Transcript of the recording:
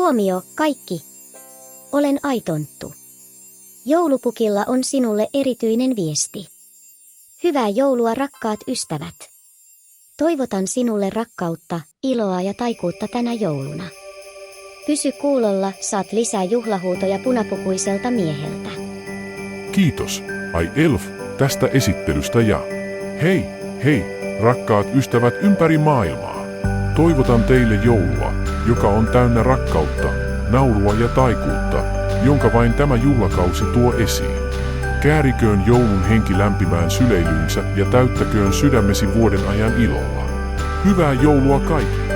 Huomio, kaikki. Olen Aitonttu. Joulupukilla on sinulle erityinen viesti. Hyvää joulua, rakkaat ystävät. Toivotan sinulle rakkautta, iloa ja taikuutta tänä jouluna. Pysy kuulolla, saat lisää juhlahuutoja punapukuiselta mieheltä. Kiitos, ai Elf, tästä esittelystä ja hei, hei, rakkaat ystävät ympäri maailmaa. Toivotan teille joulua, joka on täynnä rakkautta, naurua ja taikuutta, jonka vain tämä juhlakausi tuo esiin. Kääriköön joulun henki lämpimään syleilyynsä ja täyttäköön sydämesi vuoden ajan ilolla. Hyvää joulua kaikille!